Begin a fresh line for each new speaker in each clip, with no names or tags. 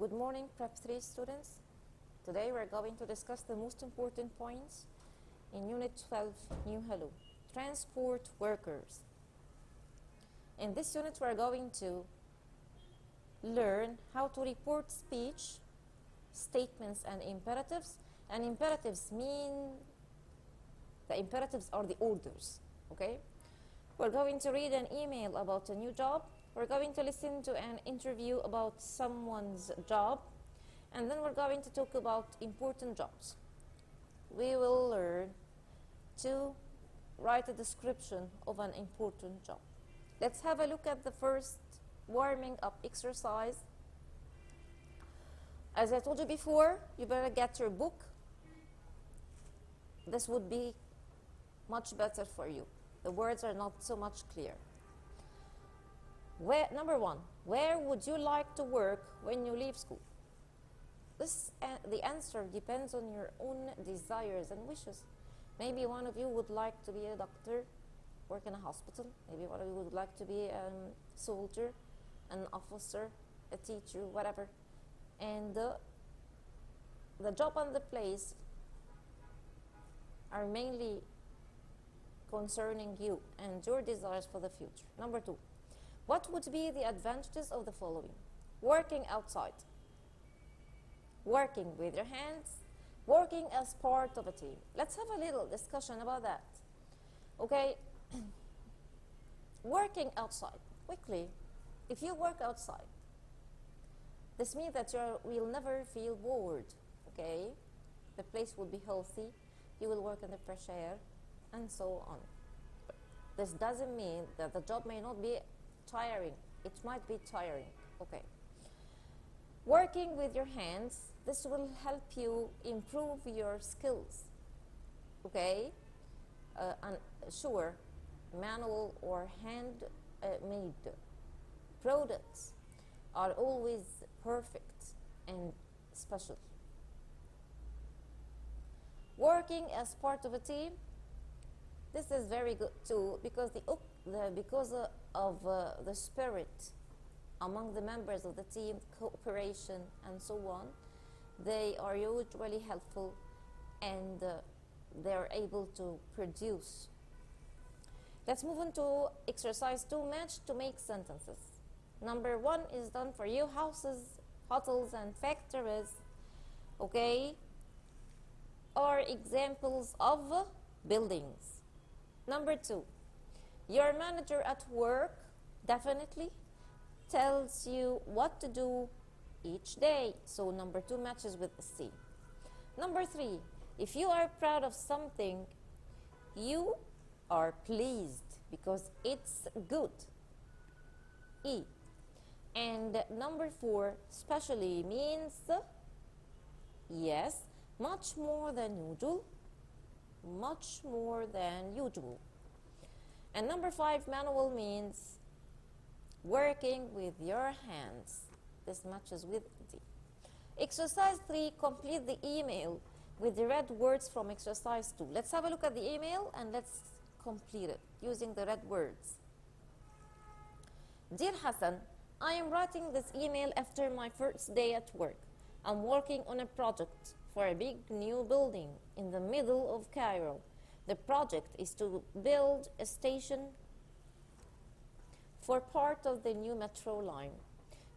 Good morning, Prep 3 students. Today we're going to discuss the most important points in Unit 12, New Hello, Transport Workers. In this unit we're going to learn how to report speech, statements and imperatives. And imperatives mean, the imperatives are the orders, okay? We're going to read an email about a new job. We're going to listen to an interview about someone's job, and then we're going to talk about important jobs. We will learn to write a description of an important job. Let's have a look at the first warming up exercise. As I told you before, you better get your book. This would be much better for you. The words are not so much clear. Number one, where would you like to work when you leave school? The answer depends on your own desires and wishes. Maybe one of you would like to be a doctor, work in a hospital. Maybe one of you would like to be a soldier, an officer, a teacher, whatever. And the job and the place are mainly concerning you and your desires for the future. Number two, what would be the advantages of the following? Working outside, working with your hands, working as part of a team. Let's have a little discussion about that. Okay, working outside. Quickly, if you work outside, this means that you will never feel bored, okay? The place will be healthy, you will work in the fresh air, and so on. But this doesn't mean that the job may not be tiring. It might be tiring, okay? Working with your hands, this will help you improve your skills, okay? And sure, manual or hand-made products are always perfect and special. Working as part of a team, this is very good too, because of the spirit among the members of the team, cooperation and so on. They are usually helpful and they are able to produce. Let's move on to exercise 2, match to make sentences. Number 1 is done for you, houses, hotels and factories, okay, are examples of buildings. Number 2, your manager at work definitely tells you what to do each day. So number 2 matches with C. Number 3, if you are proud of something, you are pleased because it's good. E. And number 4, especially means yes, much more than usual, much more than usual. And number 5, manual means working with your hands. This matches with D. Exercise 3, complete the email with the red words from exercise 2. Let's have a look at the email and let's complete it using the red words. Dear Hassan, I am writing this email after my first day at work. I'm working on a project for a big new building in the middle of Cairo. The project is to build a station for part of the new metro line.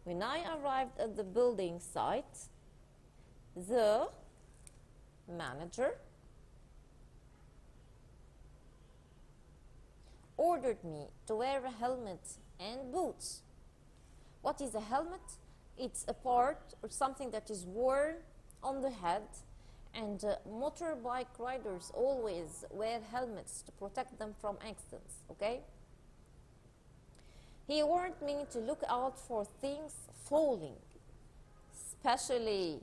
When I arrived at the building site, the manager ordered me to wear a helmet and boots. What is a helmet? It's a part or something that is worn on the head, and motorbike riders always wear helmets to protect them from accidents, okay? He warned me to look out for things falling, especially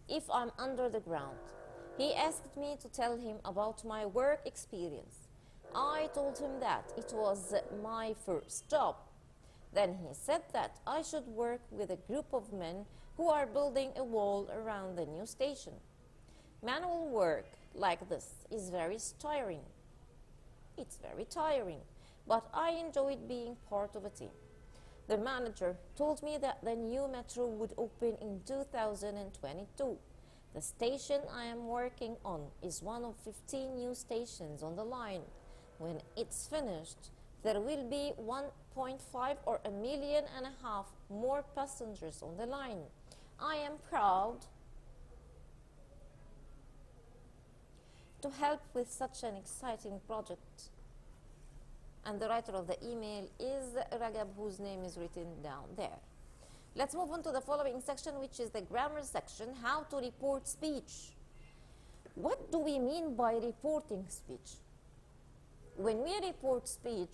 if I'm under the ground. He asked me to tell him about my work experience. I told him that it was my first job. Then he said that I should work with a group of men who are building a wall around the new station. Manual work like this is very tiring. It's very tiring, but I enjoyed being part of a team. The manager told me that the new metro would open in 2022. The station I am working on is one of 15 new stations on the line. When it's finished, there will be 1.5 or 1.5 million more passengers on the line. I am proud to help with such an exciting project. And the writer of the email is Ragab, whose name is written down there. Let's move on to the following section, which is the grammar section, how to report speech. What do we mean by reporting speech? When we report speech,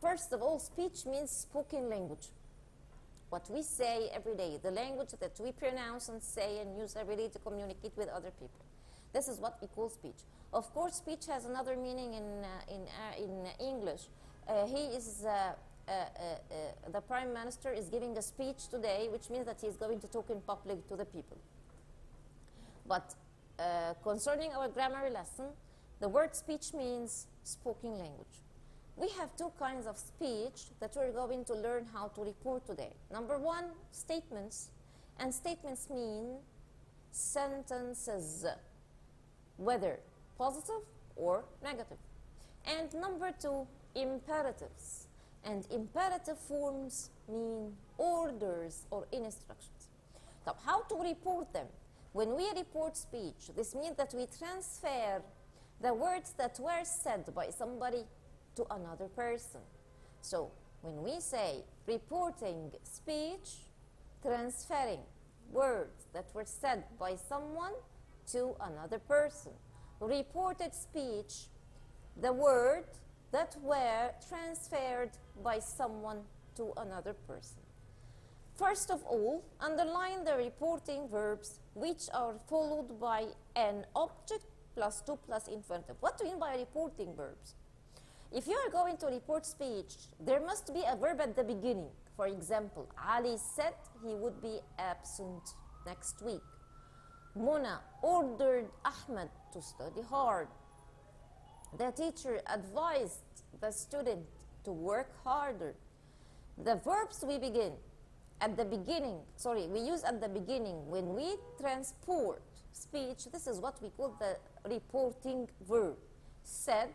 first of all, speech means spoken language. What we say every day, the language that we pronounce and say and use every day to communicate with other people. This is what we call speech. Of course, speech has another meaning in English. The Prime Minister is giving a speech today, which means that he is going to talk in public to the people. But concerning our grammar lesson, the word speech means spoken language. We have two kinds of speech that we're going to learn how to report today. Number one, statements. And statements mean sentences, whether positive or negative. And number two, imperatives. And imperative forms mean orders or instructions. So how to report them? When we report speech, this means that we transfer the words that were said by somebody to another person. So when we say reporting speech, transferring words that were said by someone to another person. Reported speech, the word that were transferred by someone to another person. First of all, underline the reporting verbs which are followed by an object plus to plus infinitive. What do you mean by reporting verbs? If you are going to report speech, there must be a verb at the beginning. For example, Ali said he would be absent next week. Mona ordered Ahmed to study hard. The teacher advised the student to work harder. The verbs we begin at the beginning, we use at the beginning when we transport speech. This is what we call the reporting verb. Said,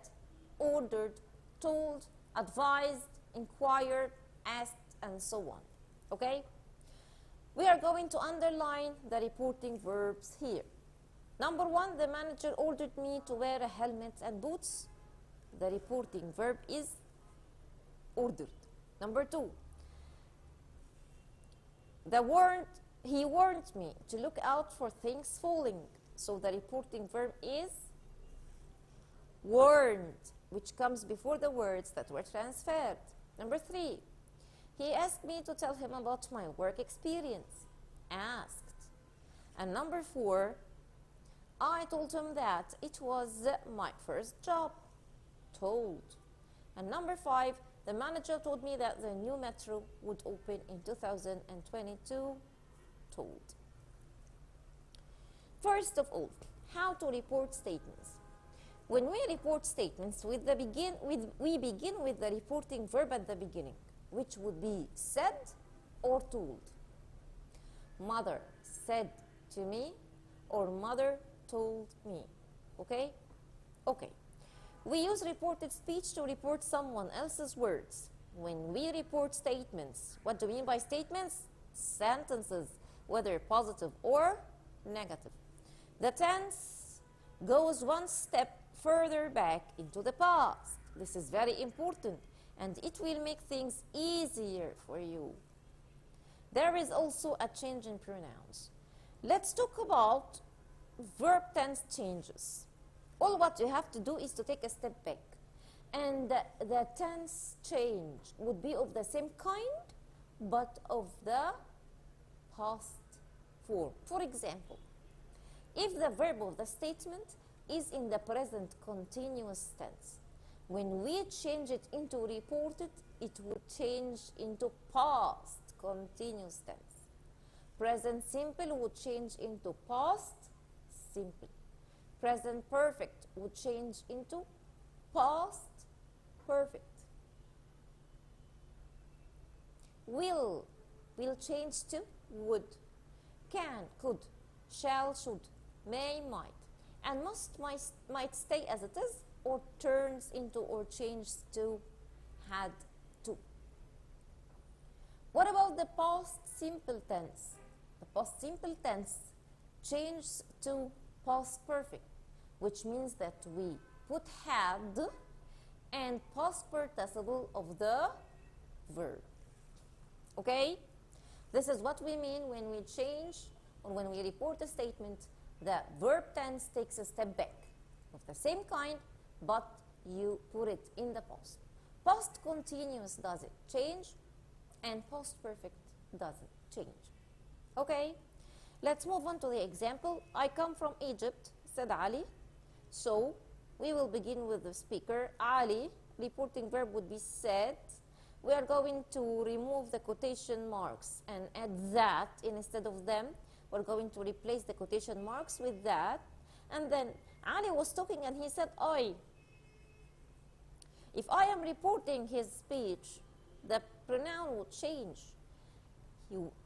ordered, told, advised, inquired, asked, and so on. Okay? We are going to underline the reporting verbs here. Number one, the manager ordered me to wear a helmet and boots. The reporting verb is ordered. Number two, he warned me to look out for things falling. So the reporting verb is warned, which comes before the words that were transferred. Number three, he asked me to tell him about my work experience. Asked. And number four, I told him that it was my first job. Told. And number five, the manager told me that the new metro would open in 2022. Told. First of all, how to report statements. When we report statements, we begin with the reporting verb at the beginning, which would be said or told. Mother said to me, or mother told me. Okay? Okay. We use reported speech to report someone else's words. When we report statements, what do we mean by statements? Sentences, whether positive or negative. The tense goes one step further back into the past. This is very important, and it will make things easier for you. There is also a change in pronouns. Let's talk about verb tense changes. All what you have to do is to take a step back, and the tense change would be of the same kind, but of the past form. For example, if the verb of the statement is in the present continuous tense, when we change it into reported, it would change into past continuous tense. Present simple would change into past simple. Present perfect would change into past perfect. will change to would. Can, could, shall, should, may, might. And must, might stay as it is, or turns into or changes to had to. What about the past simple tense? The past simple tense changes to past perfect, which means that we put had and past participle of the verb. Okay? This is what we mean when we change or when we report a statement. The verb tense takes a step back of the same kind, but you put it in the past. Past continuous doesn't change, and past perfect doesn't change. Okay? Let's move on to the example. I come from Egypt, said Ali. So, we will begin with the speaker, Ali. Reporting verb would be said. We are going to remove the quotation marks and add that instead of them. We're going to replace the quotation marks with that. And then Ali was talking and he said, I. If I am reporting his speech, the pronoun would change.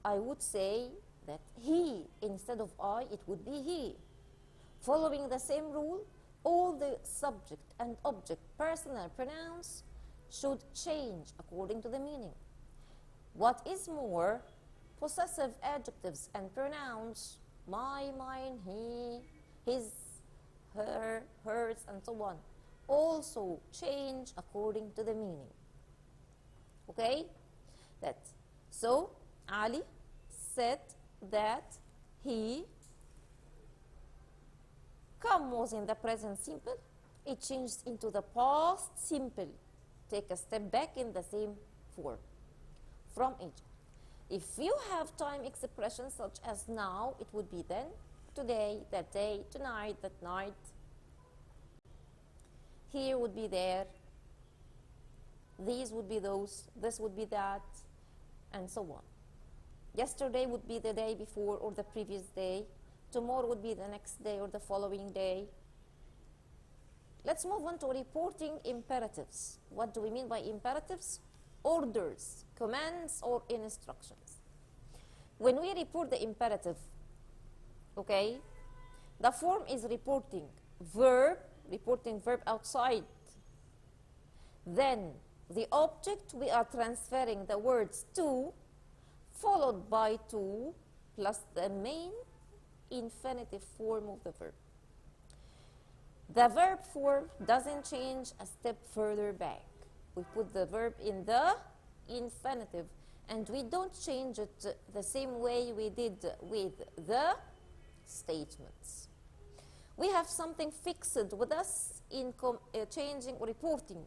I would say that he instead of I, it would be he. Following the same rule, all the subject and object personal pronouns should change according to the meaning. What is more, possessive adjectives and pronouns, my, mine, he, his, her, hers, and so on, also change according to the meaning. Okay? So, Ali said that he, come was in the present simple, it changed into the past simple. Take a step back in the same form from Egypt. If you have time expressions such as now, it would be then, today, that day, tonight, that night. Here would be there. These would be those. This would be that, and so on. Yesterday would be the day before or the previous day. Tomorrow would be the next day or the following day. Let's move on to reporting imperatives. What do we mean by imperatives? Orders, commands, or instructions. When we report the imperative, okay, the form is reporting verb outside. Then the object, we are transferring the words to, followed by to, plus the main infinitive form of the verb. The verb form doesn't change a step further back. We put the verb in the infinitive, and we don't change it the same way we did with the statements. We have something fixed with us in changing or reporting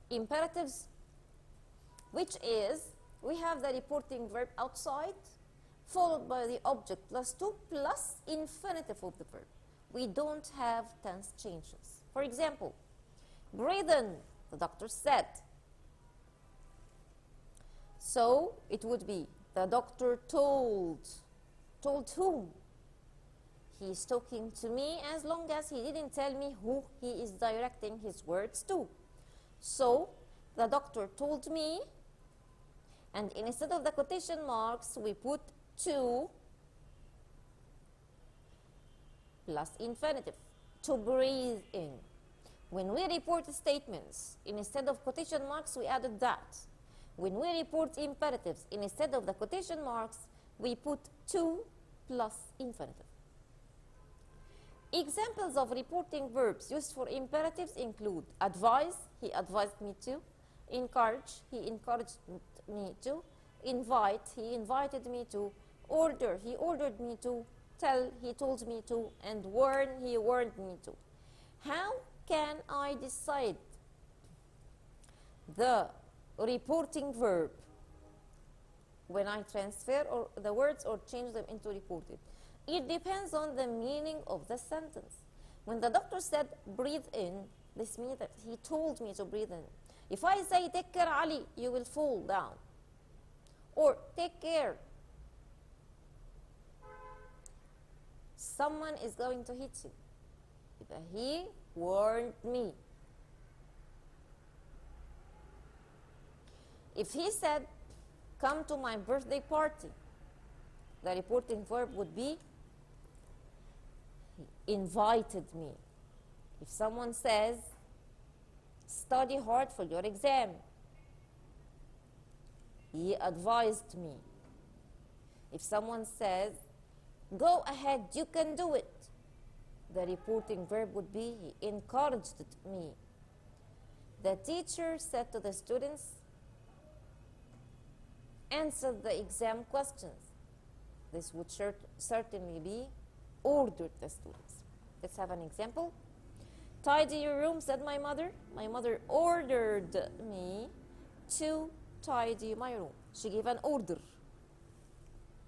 imperatives, which is we have the reporting verb outside, followed by the object plus to plus infinitive of the verb. We don't have tense changes. For example, breathe in, the doctor said. So it would be the doctor told. Told whom? He is talking to me as long as he didn't tell me who he is directing his words to. So the doctor told me, and instead of the quotation marks, we put to plus infinitive, to breathe in. When we report statements, instead of quotation marks, we added that. When we report imperatives, instead of the quotation marks, we put to plus infinitive. Examples of reporting verbs used for imperatives include advise, he advised me to, encourage, he encouraged me to, invite, he invited me to, order, he ordered me to, tell, he told me to, and warn, he warned me to. How can I decide the reporting verb when I transfer or the words or change them into reported? It depends on the meaning of the sentence. When the doctor said breathe in, this means that he told me to breathe in. If I say take care Ali, you will fall down. Or take care, someone is going to hit you. He warned me. If he said come to my birthday party. The reporting verb would be he invited me. If someone says, study hard for your exam, he advised me. If someone says, go ahead, you can do it, the reporting verb would be he encouraged me. The teacher said to the students, answer the exam questions. This would certainly be ordered the students. Let's have an example. Tidy your room, said my mother. My mother ordered me to tidy my room. She gave an order.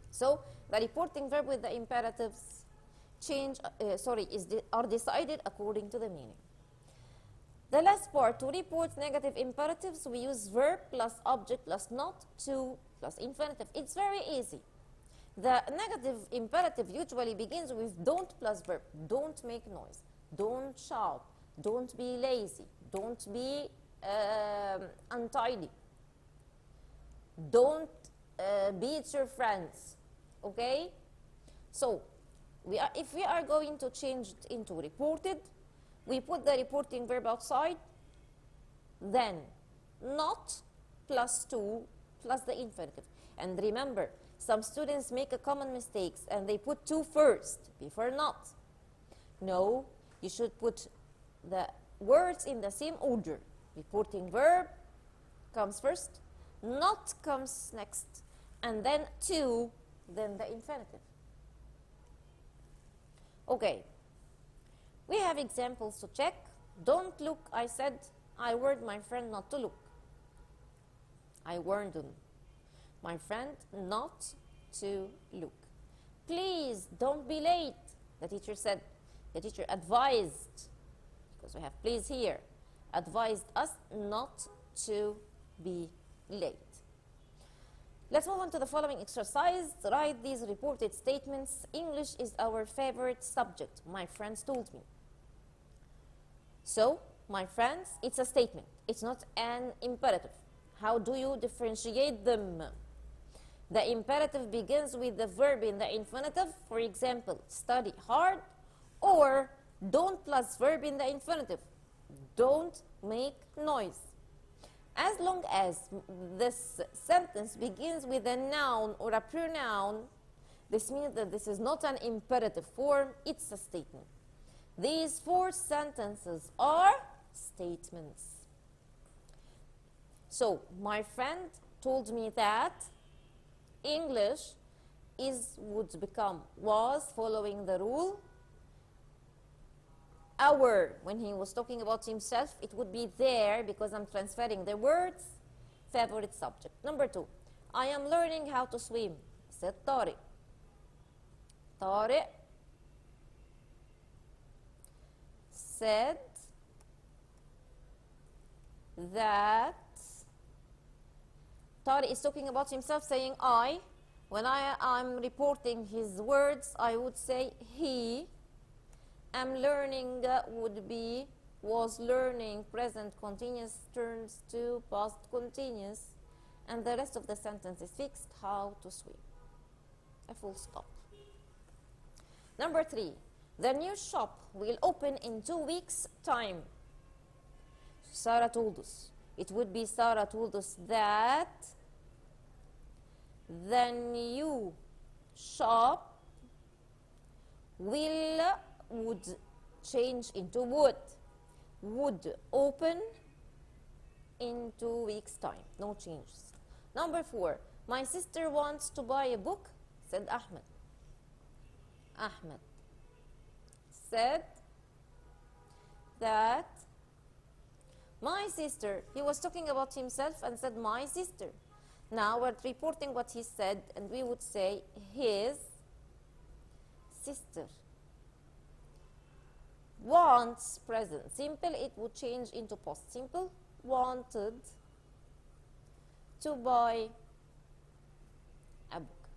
So the reporting verb with the imperatives are decided according to the meaning. The last part, to report negative imperatives, we use verb plus object plus not to plus infinitive. It's very easy. The negative imperative usually begins with don't plus verb. Don't make noise. Don't shout. Don't be lazy. Don't be untidy. Don't beat your friends. Okay? So, if we are going to change it into reported, we put the reporting verb outside, then not plus to plus the infinitive. And remember, some students make a common mistakes and they put to first before not. No, you should put the words in the same order. Reporting verb comes first, not comes next, and then to, then the infinitive. Okay, we have examples to check. Don't look, I said, I warned my friend not to look. I warned him, my friend, not to look. Please don't be late, the teacher said. The teacher advised, because we have please here, advised us not to be late. Let's move on to the following exercise. Write these reported statements. English is our favorite subject, my friends told me. So, my friends, it's a statement. It's not an imperative. How do you differentiate them? The imperative begins with the verb in the infinitive. For example, study hard, or don't plus verb in the infinitive. Don't make noise. As long as this sentence begins with a noun or a pronoun, this means that this is not an imperative form, it's a statement. These four sentences are statements. So, my friend told me that English would become was, following the rule. Our, when he was talking about himself, it would be there because I'm transferring the words, favorite subject. Number 2, I am learning how to swim, said Tariq. Tariq said that Tariq is talking about himself, saying I. When I'm reporting his words, I would say he. Am learning would be was learning, present continuous turns to past continuous, and the rest of the sentence is fixed, how to swim. A full stop. Number 3, the new shop will open in 2 weeks' time. Sarah told us. It would be Sarah told us that the new shop would change into would open in 2 weeks' time. No changes. Number 4, my sister wants to buy a book, said Ahmed. Ahmed said that my sister, he was talking about himself and said my sister. Now we're reporting what he said, and we would say his sister wants, present simple, it would change into past simple, wanted to buy a book.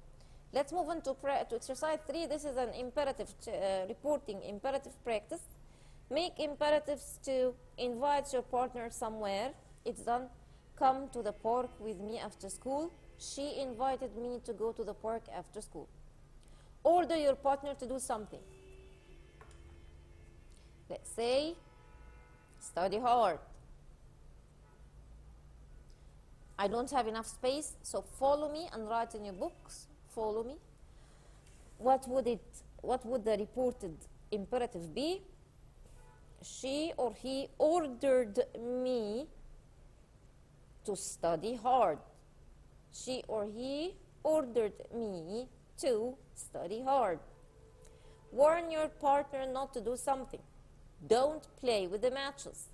Let's move on to exercise 3. This is an imperative reporting imperative practice. Make imperatives to invite your partner somewhere. It's done. Come to the park with me after school. She invited me to go to the park after school. Order your partner to do something. Let's say, study hard. I don't have enough space, so follow me and write in your books. Follow me. What would the reported imperative be? She or he ordered me to study hard. She or he ordered me to study hard. Warn your partner not to do something. Don't play with the matches.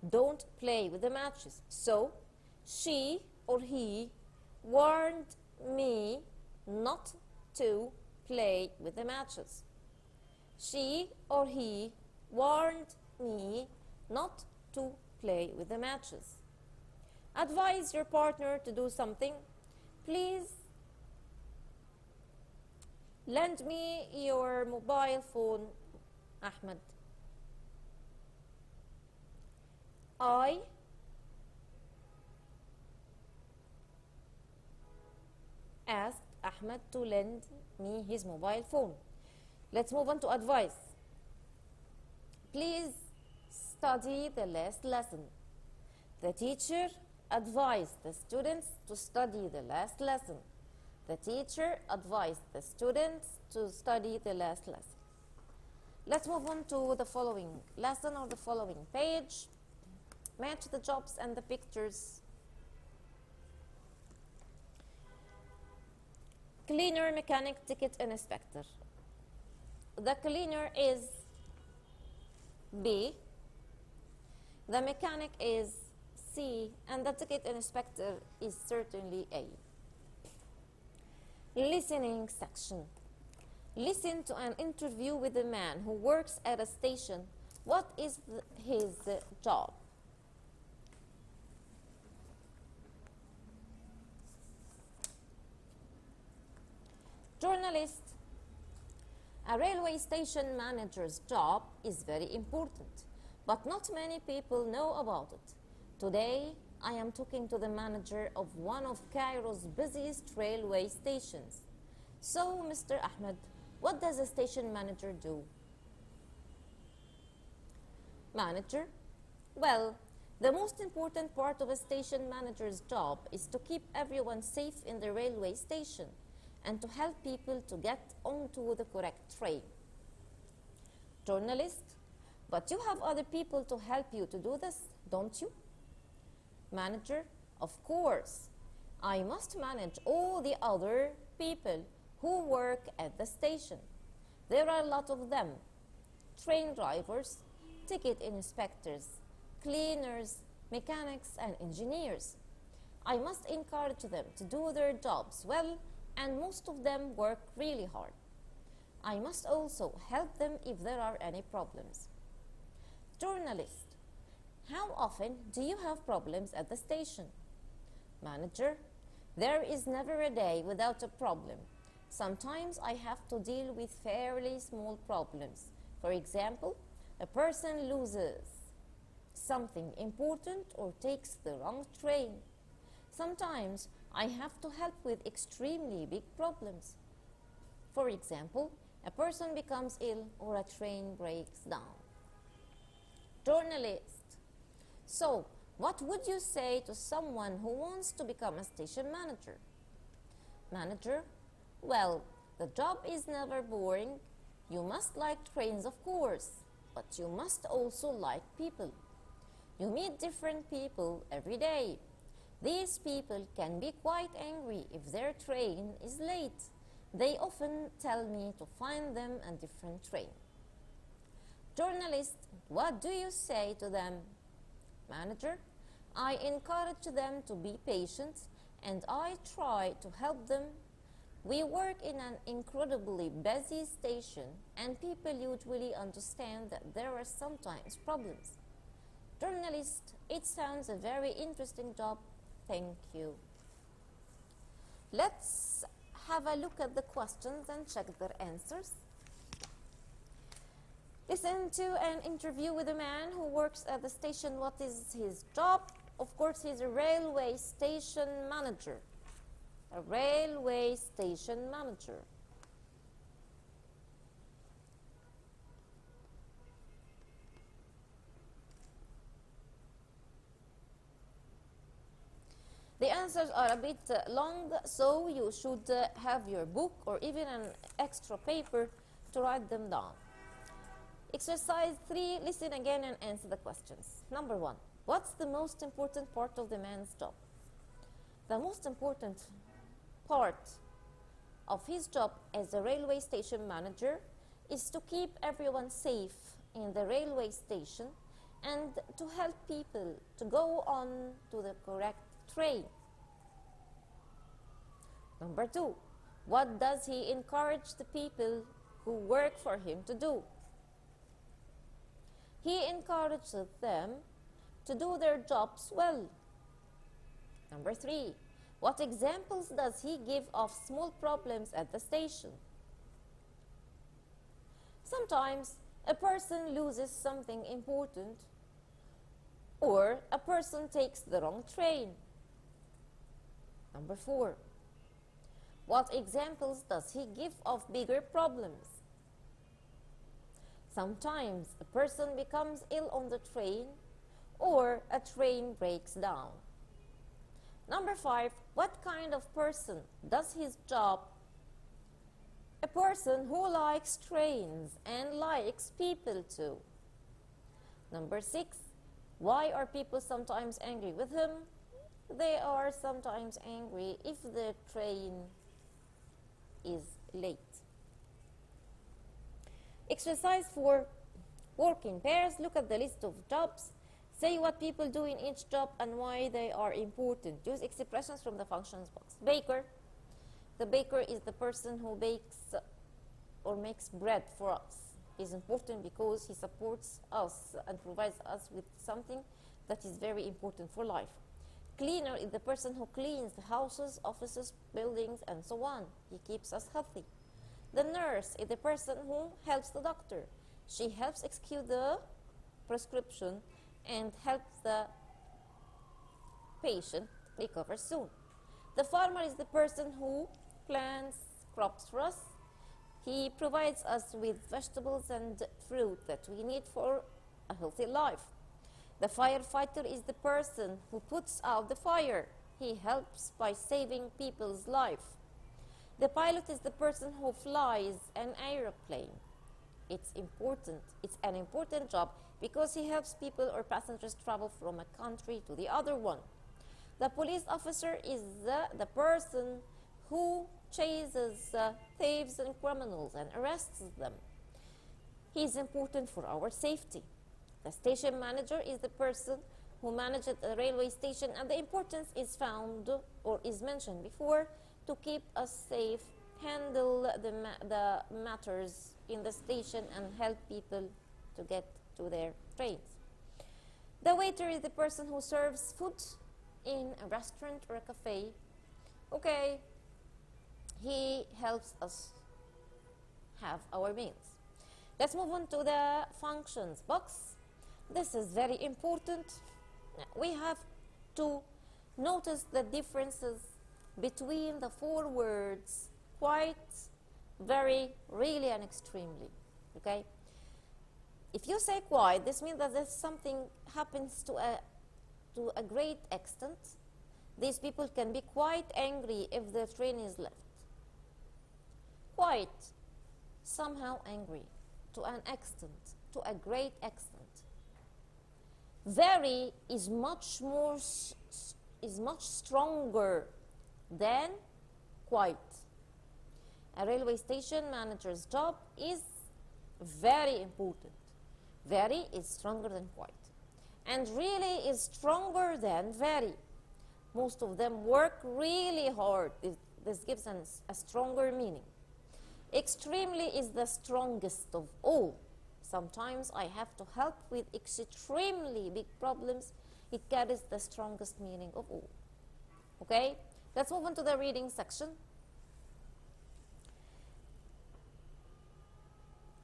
Don't play with the matches. So, she or he warned me not to play with the matches. She or he warned me not to play with the matches. Advise your partner to do something. Please lend me your mobile phone, Ahmed. I asked Ahmed to lend me his mobile phone. Let's move on to advice. Please study the last lesson. The teacher advised the students to study the last lesson. The teacher advised the students to study the last lesson. Let's move on to the following lesson or the following page. Match the jobs and the pictures. Cleaner, mechanic, ticket, inspector. The cleaner is B. The mechanic is C. And the ticket inspector is certainly A. Listening section. Listen to an interview with a man who works at a station. What is his job? Journalist. A railway station manager's job is very important, but not many people know about it. Today, I am talking to the manager of one of Cairo's busiest railway stations. So, Mr. Ahmed, what does a station manager do? Manager? Well, the most important part of a station manager's job is to keep everyone safe in the railway station and to help people to get onto the correct train. Journalist? But you have other people to help you to do this, don't you? Manager? Of course. I must manage all the other people who work at the station. There are a lot of them. Train drivers, ticket inspectors, cleaners, mechanics, and engineers. I must encourage them to do their jobs well, and most of them work really hard. I must also help them if there are any problems. Journalist. How often do you have problems at the station? Manager. There is never a day without a problem. Sometimes I have to deal with fairly small problems. For example, a person loses something important or takes the wrong train. Sometimes I have to help with extremely big problems. For example, a person becomes ill or a train breaks down. Journalist. So, what would you say to someone who wants to become a station manager? Manager. Well, the job is never boring. You must like trains, of course, but you must also like people. You meet different people every day. These people can be quite angry if their train is late. They often tell me to find them a different train. Journalist, what do you say to them? Manager, I encourage them to be patient and I try to help them. We work in an incredibly busy station and people usually understand that there are sometimes problems. Journalist, it sounds a very interesting job. Thank you. Let's have a look at the questions and check their answers. Listen to an interview with a man who works at the station. What is his job? Of course, he's a railway station manager. A railway station manager. The answers are a bit long, so you should have your book or even an extra paper to write them down. Exercise 3, listen again and answer the questions. Number 1, what's the most important part of the man's job? The most important part of his job as a railway station manager is to keep everyone safe in the railway station and to help people to go on to the correct train. Number 2, what does he encourage the people who work for him to do? He encourages them to do their jobs well. Number 3, what examples does he give of small problems at the station? Sometimes a person loses something important, or a person takes the wrong train. Number 4, what examples does he give of bigger problems? Sometimes a person becomes ill on the train, or a train breaks down. Number 5, what kind of person does his job? A person who likes trains and likes people too. Number 6, why are people sometimes angry with him? They are sometimes angry if the train is late. Exercise 4, work in pairs. Look at the list of jobs. Say what people do in each job and why they are important. Use expressions from the functions box. Baker. The baker is the person who bakes or makes bread for us. He's important because he supports us and provides us with something that is very important for life. Cleaner is the person who cleans the houses, offices, buildings, and so on. He keeps us healthy. The nurse is the person who helps the doctor. She helps execute the prescription and helps the patient recover soon. The farmer is the person who plants crops for us. He provides us with vegetables and fruit that we need for a healthy life. The firefighter is the person who puts out the fire. He helps by saving people's life. The pilot is the person who flies an aeroplane. It's important. It's an important job because he helps people or passengers travel from a country to the other one. The police officer is the person who chases thieves and criminals and arrests them. He is important for our safety. The station manager is the person who manages the railway station, and the importance is found or is mentioned before to keep us safe, handle the matters in the station, and help people to get to their trains. The waiter is the person who serves food in a restaurant or a cafe. Okay, he helps us have our meals. Let's move on to the functions box. This is very important. We have to notice the differences between the 4 words: quite, very, really, and extremely. Okay? If you say quite, this means that there's something happens to a great extent. These people can be quite angry if the train is left. Quite, somehow angry, to an extent, to a great extent. Very is much stronger than quite. A railway station manager's job is very important. Very is stronger than quite. And really is stronger than very. Most of them work really hard. This gives a stronger meaning. Extremely is the strongest of all. Sometimes I have to help with extremely big problems. It carries the strongest meaning of all. Okay? Let's move on to the reading section.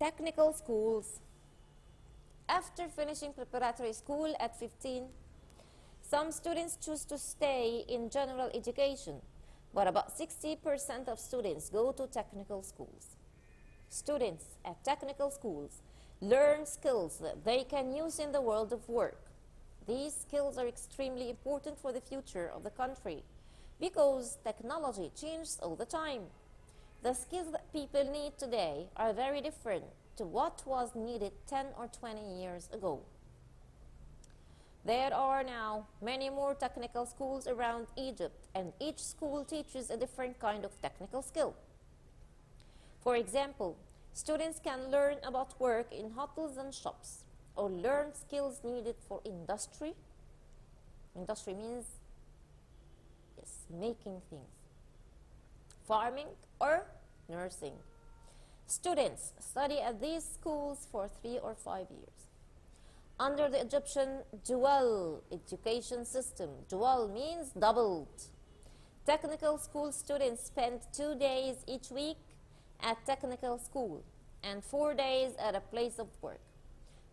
Technical schools. After finishing preparatory school at 15, Some students choose to stay in general education, but about 60% of students go to technical schools. Students at technical schools learn skills that they can use in the world of work. These skills are extremely important for the future of the country because technology changes all the time. The skills that people need today are very different to what was needed 10 or 20 years ago. There are now many more technical schools around Egypt, and each school teaches a different kind of technical skill. For example, students can learn about work in hotels and shops, or learn skills needed for industry. Industry means making things. Farming or nursing. Students study at these schools for 3 or 5 years. Under the Egyptian dual education system, dual means doubled. Technical school students spend 2 days each week at technical school and 4 days at a place of work,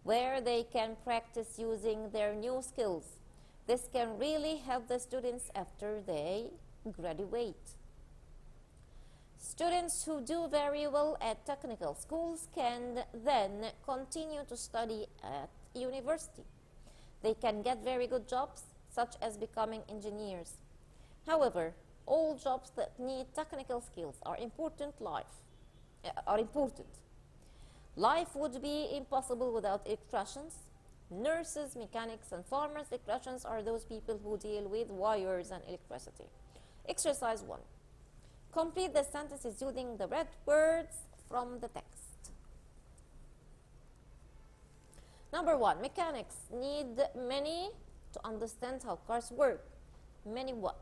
where they can practice using their new skills. This can really help the students after they graduate. Students who do very well at technical schools can then continue to study at university. They can get very good jobs, such as becoming engineers. However, all jobs that need technical skills are important. Life would be impossible without electricians. Nurses, mechanics, and farmers. Electricians are those people who deal with wires and electricity. Exercise 1. Complete the sentences using the read words from the text. Number 1. Mechanics need many to understand how cars work. Many what?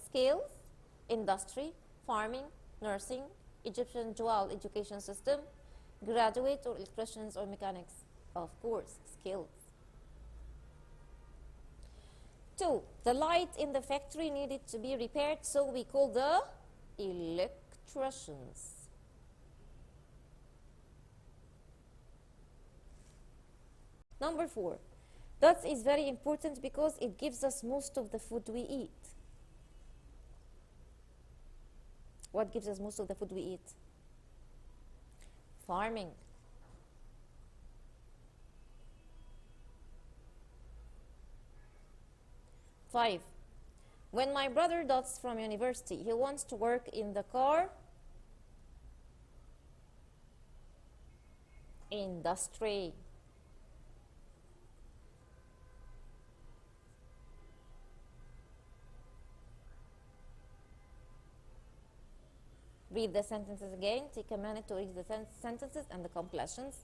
Skills, industry, farming, nursing, Egyptian dual education system, graduate or electricians or mechanics. Of course, skills. 2. The light in the factory needed to be repaired, so we call the electricians. Number 4. That is very important because it gives us most of the food we eat. What gives us most of the food we eat? Farming. Five. When my brother does from university, he wants to work in the car industry. Read the sentences again. Take a minute to read the sentences and the completions.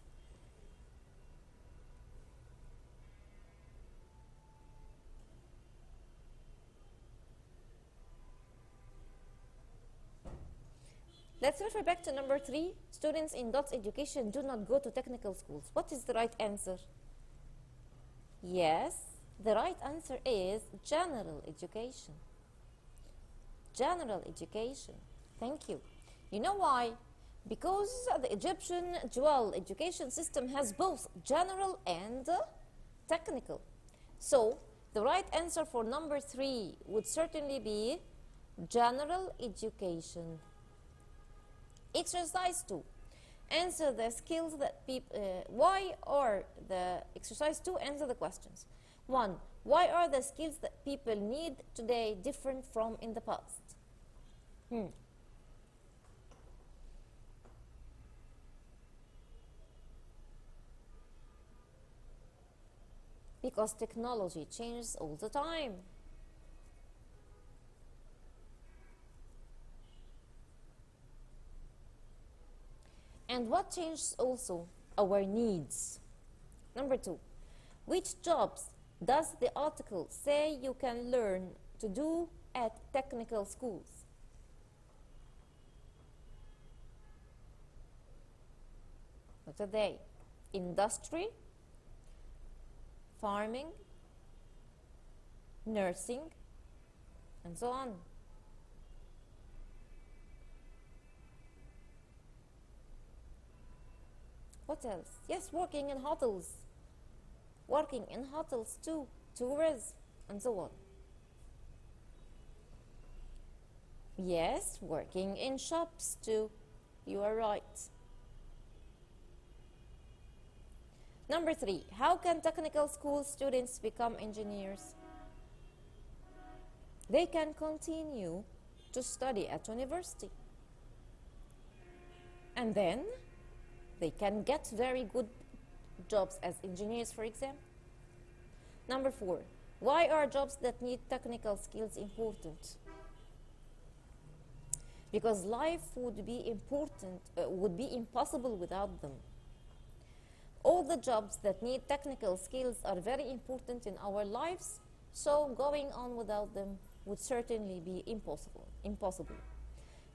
Let's refer back to number 3. Students in DOTS education do not go to technical schools. What is the right answer? Yes, the right answer is general education. General education. Thank you. You know why? Because the Egyptian dual education system has both general and technical. So, the right answer for number 3 would certainly be general education. Exercise 2. Answer the skills that people... why are the... Exercise 2, answer the questions. 1. Why are the skills that people need today different from in the past? Because technology changes all the time. And what changes also? Our needs. Number 2. Which jobs does the article say you can learn to do at technical schools? What are they? Industry, farming, nursing, and so on. What else? Yes, working in hotels. Working in hotels too. tourism, and so on. Yes, working in shops too. You are right. Number 3, how can technical school students become engineers? They can continue to study at university. And then they can get very good jobs as engineers, for example. Number 4, why are jobs that need technical skills important? Because life would be impossible without them. All the jobs that need technical skills are very important in our lives, so going on without them would certainly be impossible.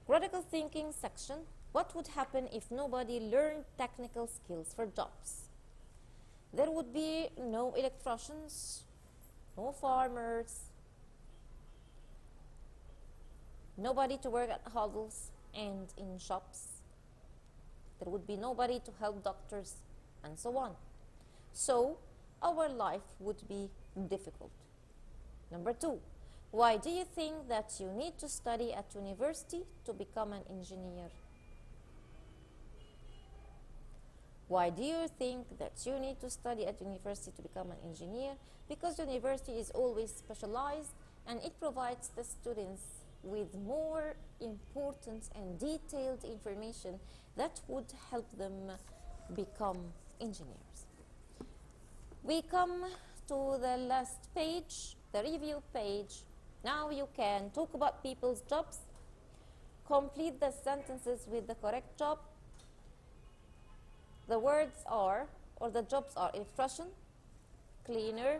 Critical thinking section. What would happen if nobody learned technical skills for jobs? There would be no electricians, no farmers, nobody to work at hovels and in shops. There would be nobody to help doctors, and so on. So our life would be difficult. Number 2, why do you think that you need to study at university to become an engineer? Why do you think that you need to study at university to become an engineer? Because university is always specialized and it provides the students with more important and detailed information that would help them become engineers. We come to the last page, the review page. Now you can talk about people's jobs, complete the sentences with the correct job. The words are, or the jobs are, electrician, cleaner,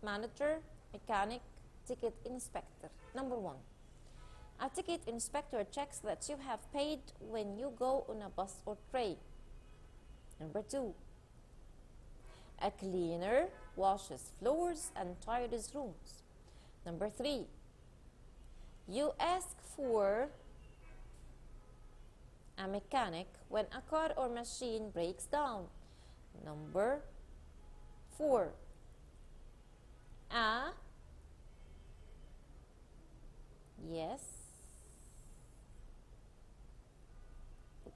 manager, mechanic, ticket inspector. Number 1, a ticket inspector checks that you have paid when you go on a bus or train. Number 2, a cleaner washes floors and tidies rooms. Number 3, you ask for a mechanic when a car or machine breaks down. Number 4, a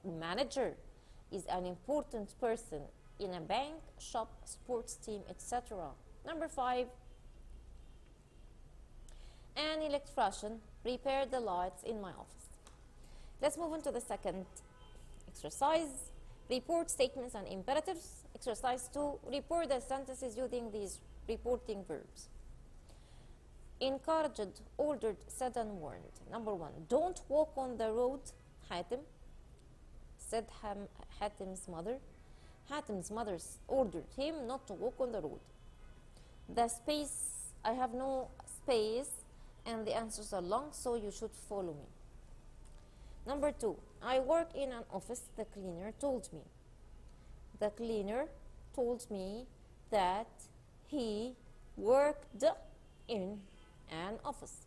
manager is an important person in a bank, shop, sports team, etc. Number 5, an electrician repaired the lights in my office. Let's move on to the second exercise. Report statements and imperatives. Exercise 2, report the sentences using these reporting verbs. Encouraged, ordered, said and warned. Number 1, don't walk on the road, Hatim, said Hatim's mother. Hatim's mother ordered him not to walk on the road. The space, I have no space and the answers are long, so you should follow me. Number 2, I work in an office, the cleaner told me. The cleaner told me that he worked in an office.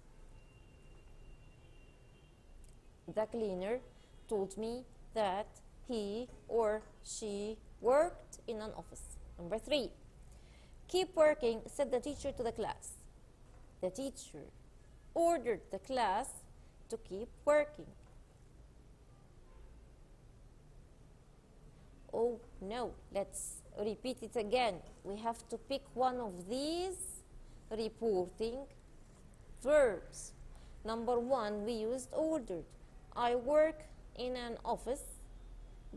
The cleaner told me that he or she worked in an office. Number 3, keep working, said the teacher to the class. The teacher ordered the class to keep working. Oh no, let's repeat it again. We have to pick one of these reporting verbs. Number 1, we used ordered. I work in an office.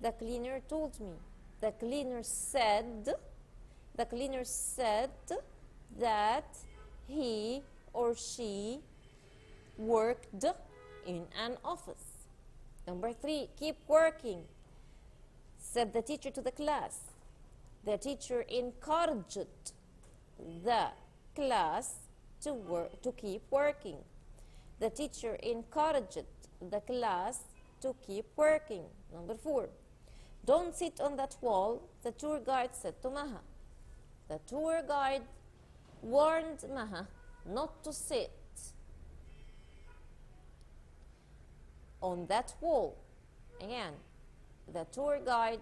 The cleaner told me. The cleaner said that he or she worked in an office. Number 3, keep working, said the teacher to the class. The teacher encouraged the class to keep working. The tour encouraged the class to keep working. Number 4, don't sit on that wall, the tour guide said to Maha. The tour guide warned Maha not to sit on that wall. Again, the tour guide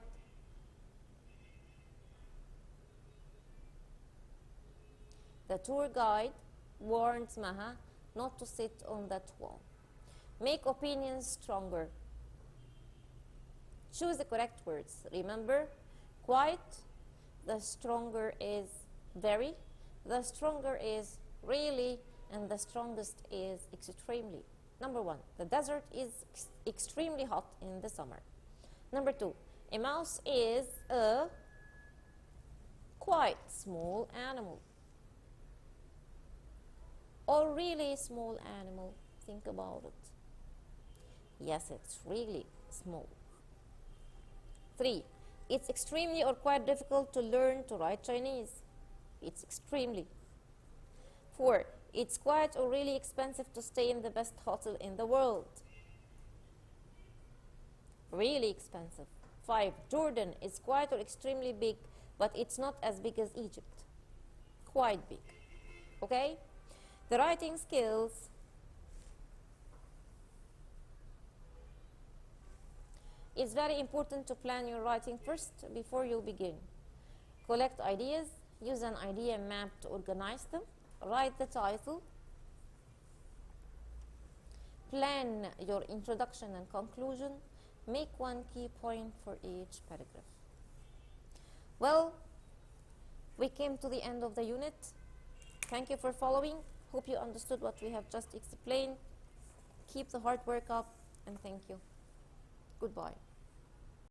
The tour guide warned Maha not to sit on that wall. Make opinions stronger. Choose the correct words. Remember, quite, the stronger is very, the stronger is really, and the strongest is extremely. Number 1, the desert is extremely hot in the summer. Number 2, a mouse is a quite small animal. Or really small animal. Think about it. Yes, it's really small. 3, it's extremely or quite difficult to learn to write Chinese. It's extremely. 4, it's quite or really expensive to stay in the best hotel in the world. Really expensive. 5, Jordan is quite or extremely big, but it's not as big as Egypt. Quite big. Okay? The writing skills. It's very important to plan your writing first before you begin. Collect ideas. Use an idea map to organize them. Write the title. Plan your introduction and conclusion. Make one key point for each paragraph. Well, we came to the end of the unit. Thank you for following. Hope you understood what we have just explained. Keep the hard work up, and thank you. Goodbye.